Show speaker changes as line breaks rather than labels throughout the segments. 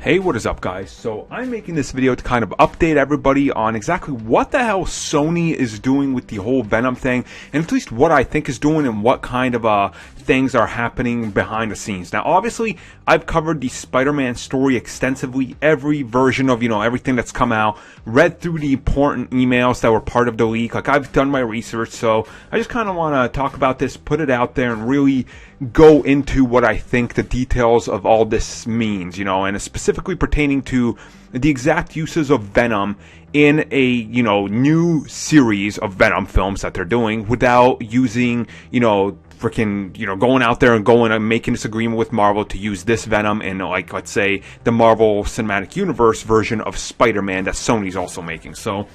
Hey, what is up, guys? So I'm making this video to kind of update everybody on exactly what the hell Sony is doing with the whole Venom thing, and at least what I think is doing and what kind of things are happening behind the scenes. Now, obviously, I've covered the Spider-Man story extensively, every version of, everything that's come out, read through the important emails that were part of the leak. Like, I've done my research, so I just kind of want to talk about this, put it out there, and really go into what I think the details of all this means, and specifically pertaining to the exact uses of Venom in a, new series of Venom films that they're doing without using, going out there and going and making this agreement with Marvel to use this Venom in, like, let's say, the Marvel Cinematic Universe version of Spider-Man that Sony's also making. So,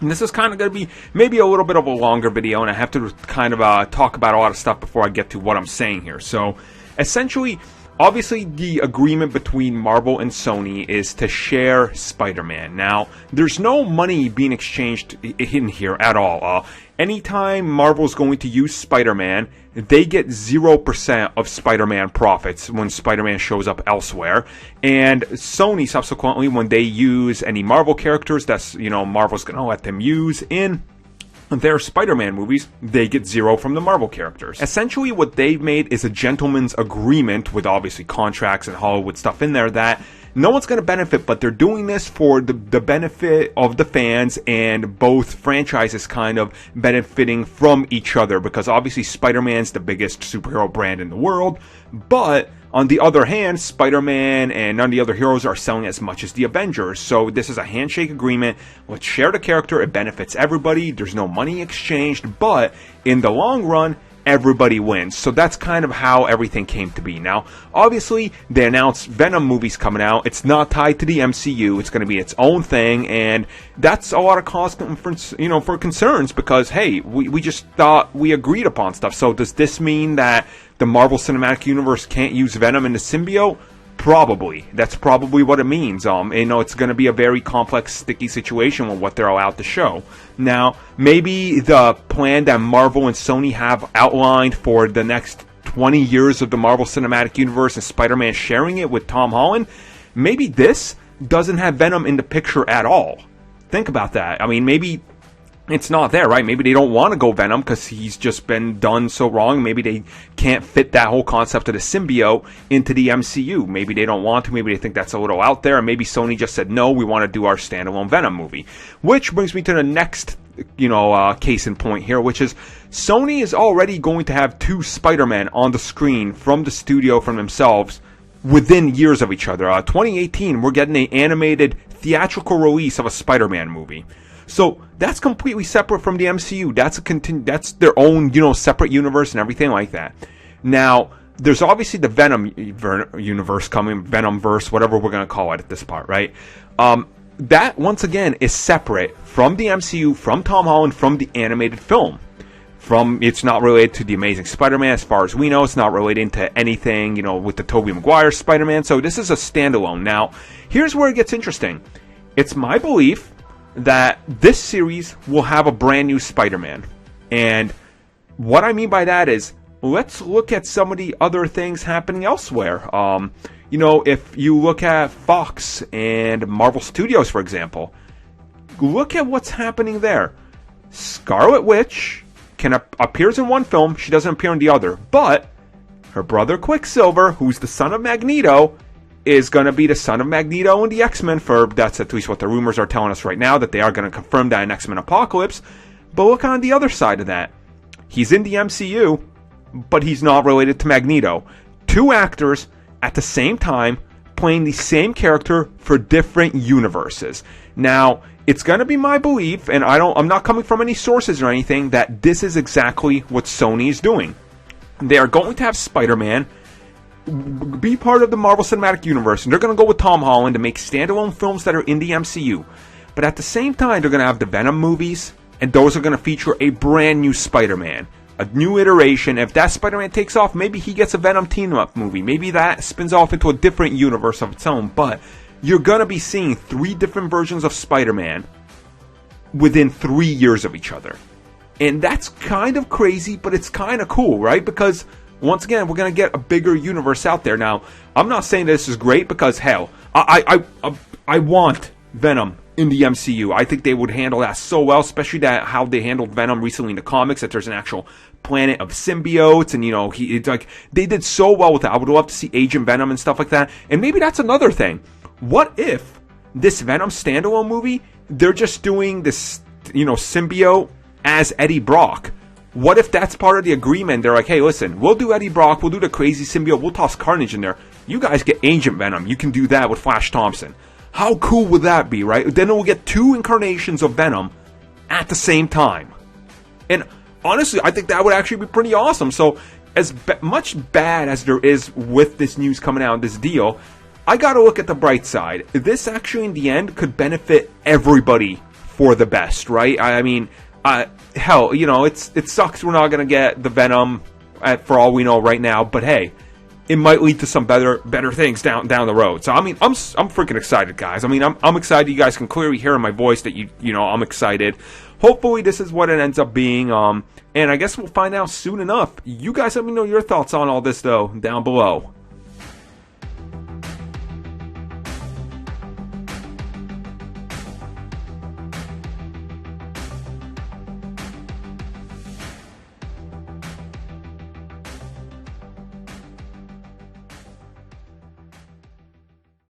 and this is kind of going to be maybe a little bit of a longer video, and I have to kind of talk about a lot of stuff before I get to what I'm saying here. So, essentially, obviously, the agreement between Marvel and Sony is to share Spider-Man. Now, there's no money being exchanged in here at all. Anytime Marvel's going to use Spider-Man, they get 0% of Spider-Man profits when Spider-Man shows up elsewhere. And Sony, subsequently, when they use any Marvel characters that's, Marvel's going to let them use in their Spider-Man movies, they get 0 from the Marvel characters. Essentially, what they've made is a gentleman's agreement with obviously contracts and Hollywood stuff in there that no one's going to benefit, but they're doing this for the benefit of the fans, and both franchises kind of benefiting from each other, because obviously Spider-Man's the biggest superhero brand in the world, but on the other hand, Spider-Man and none of the other heroes are selling as much as the Avengers. So this is a handshake agreement. Let's share the character. It benefits everybody. There's no money exchanged, but in the long run, everybody wins. So that's kind of how everything came to be. Now, obviously, they announced Venom movies coming out. It's not tied to the MCU. It's going to be its own thing, and that's a lot of cause for concerns, because, hey, we just thought we agreed upon stuff. So does this mean that the Marvel Cinematic Universe can't use Venom in the symbiote? Probably. That's probably what it means. It's going to be a very complex, sticky situation with what they're allowed to show. Now, maybe the plan that Marvel and Sony have outlined for the next 20 years of the Marvel Cinematic Universe and Spider-Man sharing it with Tom Holland, maybe this doesn't have Venom in the picture at all. Think about that. I mean, maybe it's not there, right? Maybe they don't want to go Venom because he's just been done so wrong. Maybe they can't fit that whole concept of the symbiote into the MCU. Maybe they don't want to. Maybe they think that's a little out there. And maybe Sony just said, no, we want to do our standalone Venom movie. Which brings me to the next, case in point here, which is Sony is already going to have 2 Spider-Man on the screen from the studio from themselves within years of each other. 2018, we're getting an animated theatrical release of a Spider-Man movie. So that's completely separate from the MCU. That's their own, separate universe and everything like that. Now, there's obviously the Venom universe coming, Venomverse, whatever we're going to call it at this part, right? That, once again, is separate from the MCU, from Tom Holland, from the animated film. It's not related to the Amazing Spider-Man, as far as we know. It's not related to anything, with the Tobey Maguire Spider-Man. So this is a standalone. Now, here's where it gets interesting. It's my belief that this series will have a brand new Spider-Man. And what I mean by that is, let's look at some of the other things happening elsewhere. If you look at Fox and Marvel Studios, for example, look at what's happening there. Scarlet Witch appears in one film, she doesn't appear in the other, but her brother Quicksilver, who's the son of Magneto, is going to be the son of Magneto and the X-Men. That's at least what the rumors are telling us right now, that they are going to confirm that in X-Men Apocalypse. But look on the other side of that. He's in the MCU, but he's not related to Magneto. 2 actors at the same time playing the same character for different universes. Now, it's going to be my belief, and I'm not coming from any sources or anything, that this is exactly what Sony is doing. They are going to have Spider-Man be part of the Marvel Cinematic Universe, and they're going to go with Tom Holland to make standalone films that are in the MCU. But at the same time, they're going to have the Venom movies, and those are going to feature a brand new Spider-Man, a new iteration. If that Spider-Man takes off, maybe he gets a Venom team-up movie. Maybe that spins off into a different universe of its own. But you're going to be seeing 3 different versions of Spider-Man within 3 years of each other. And that's kind of crazy, but it's kind of cool, right? Because once again, we're going to get a bigger universe out there. Now, I'm not saying this is great because, hell, I want Venom in the MCU. I think they would handle that so well, especially how they handled Venom recently in the comics, that there's an actual planet of symbiotes, and, you know, it's like, they did so well with that. I would love to see Agent Venom and stuff like that. And maybe that's another thing. What if this Venom standalone movie, they're just doing this, you know, symbiote as Eddie Brock? What if that's part of the agreement? They're like, hey, listen, we'll do Eddie Brock, we'll do the crazy symbiote, we'll toss Carnage in there. You guys get Agent Venom. You can do that with Flash Thompson. How cool would that be, right? Then we'll get 2 incarnations of Venom at the same time. And honestly, I think that would actually be pretty awesome. So, as much bad as there is with this news coming out, this deal, I gotta look at the bright side. This actually, in the end, could benefit everybody for the best, right? I mean, hell, you know, it sucks we're not gonna get the Venom for all we know right now, but hey, it might lead to some better things down the road. So I mean, I'm freaking excited, guys. I mean, I'm excited. You guys can clearly hear in my voice that you know I'm excited. Hopefully, this is what it ends up being. And I guess we'll find out soon enough. You guys let me know your thoughts on all this though down below.